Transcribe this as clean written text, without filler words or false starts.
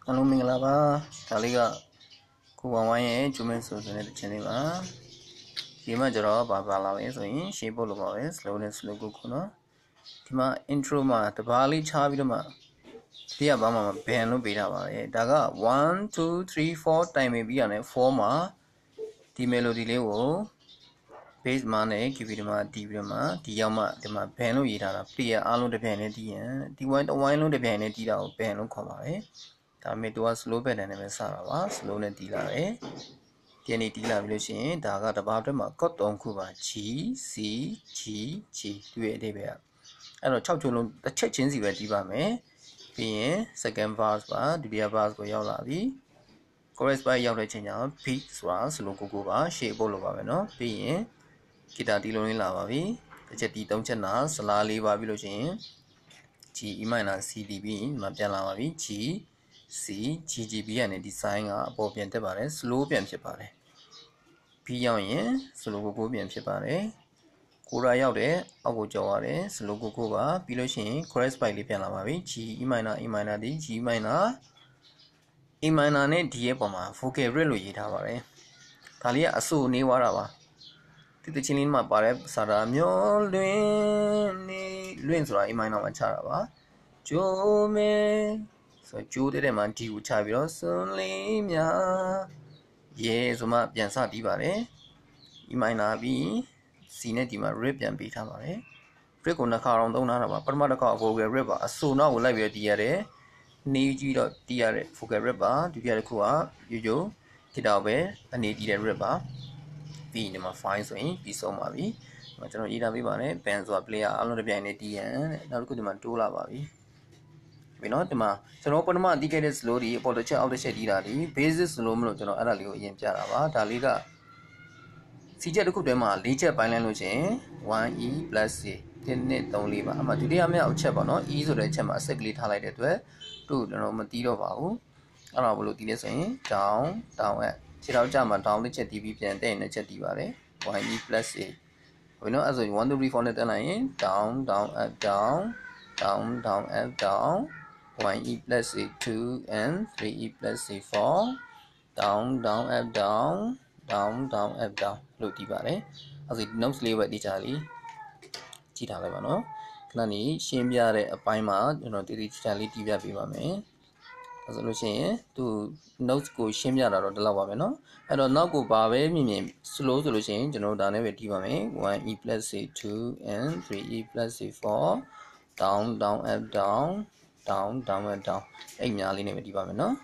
Hello mừng là ba, thằng lý cái cô bảo mai ấy chúng mình số này được chơi mà, khi mà giờ đó bà làm ấy rồi, shape bộ bảo ấy, slow cô nó, thì mà intro mà, tập ba lý cha bị mà, thì à bà mà band nó bị ra bà ấy, daga 1, 2, 3, 4 time bị anh ấy 4 mà, thì melody lấy vô, bass mà này, keyboard mà, thì mà band nó bị ra là, thì à luôn được band này thì wine luôn được band này thì đâu band nó khó bà ấy, ta mới tua slow band này mới sao bà, slow này thì là ấy. Cái này thì làm được chứ, đã có tập hợp mà có tổng khu và chỉ đuôi đây vậy. Rồi sau cho luôn, ta check chính gì vậy đi vào mấy, thì second verse và deuxième verse của nhau là gì, chorus bài nhau để chơi nhau, beat và solo của và shape bộ vào vậy nó, thì guitar đi luôn là vào vì, cái đi tổng chân là slowly vào vì lúc chứ, G E minor C D B màပြန်လာပါပြီ G C G G B ကနေဒီ sign ကအပေါ်ပြန်တက်ပါတယ် slow ပြန်ဖြစ်ပါတယ် B ရောက်ရင် slow ကိုပြန်ဖြစ်ပါတယ်ကိုရာရောက်တဲ့အောက်ကိုကြော်ရတယ် slow ကိုပါပြီးလို့ရှိရင် chorus ပိုက်လေးပြန်လာပါပြီ G E minor ဒီ G minor E minor နဲ့ D ရဲ့ပုံမှာ vocal rhythm လို့ရေးထားပါတယ်ဒါလေးကအဆိုနေသွားတာပါဒီတချင်းလေးမှာပါတဲ့စာတာမျောလွင်နေလွင်ဆိုတာ E minor မှာချတာပါကျိုးမဲဆိုကျိုးတဲ့မှာ D ကိုချပြီးတော့စွန်လေးများရေဆိုမှပြန်စတီးပါတယ် E minor ပြီး C နဲ့ D မှာ rip ပြန်ပေးထားပါတယ် rip ကိုနှစ်ခါအောင်သုံးထားတာပါပထမတစ်ခါ vocal rip ပါအဆိုနောက်ကိုလိုက်ပြီးတီးရတယ်နေကြီးတော့တီးရတဲ့ vocal rip ပါဒုတိယတစ်ခုကရိုးရိုးဂီတာပဲအနေတီးတဲ့ rip ပါပြီးဒီမှာ file ဆိုရင်ပြီးဆုံးပါပြီကျွန်တော်ရေးထားပေးပါတယ် band ဆိုတာ player အားလုံးတစ်ပြိုင်တည်းတီးရန်နောက်တစ်ခုဒီမှာတိုးလာပါပြီဘယ်တော့ဒီမှာကျွန်တော်ပထမတီးခဲ့တဲ့ slow ဒီအပေါ်တစ်ချက်အောက်တစ်ချက်တီးတာဒီ basic slow မလို့ကျွန်တော်အဲ့ဒါလေးကိုအရင်ပြတာပါဒါလေးကစီချက်တစ်ခုတည်းမှာ၄ချက်ပိုင်းလိုက်လို့ချင်း 1e + c 1 2 3 4ပါအမှဒုတိယမြောက်ချက်ပေါ့နော် e ဆိုတဲ့အချက်မှာအဆက်ကလေးထားလိုက်တဲ့အတွက်တို့ကျွန်တော်မတီးတော့ပါဘူးအဲ့တော့ဘယ်လိုတီးလဲဆိုရင် down up ခြေထောက်ကျမှာ down တစ်ချက်တီးပြီးပြန်တဲ့နှစ်ချက်တီးပါတယ် 1e + c ဘယ်နော်အဲ့ဆို1 2 3 4နဲ့တက်လိုက်ရင် down up down up down 1e + c 2 and 3e + c 4 down up down up down လို့တီးပါတယ်အဲ့ဆို notes လေးပဲတီးကြလိကြည့်ထားလိုက်ပါနော်ခဏနေရှင်းပြတဲ့အပိုင်းမှာကျွန်တော်တည်တည်ချာလေးတီးပြပေးပါမယ်အဲ့ဆိုလို့ရှိရင်သူ notes ကိုရှင်းပြတာတော့ဒီလောက်ပါပဲเนาะအဲ့တော့နောက်ကိုပါပဲမြင်မြင် slow ဆိုလို့ရှိရင်ကျွန်တော်ဒါနဲ့ပဲတီးပါမယ် 1e + c 2 and 3e + c 4 down up down up down အဲ့ညာလေးနဲ့ပဲတီးပါမယ်เนาะ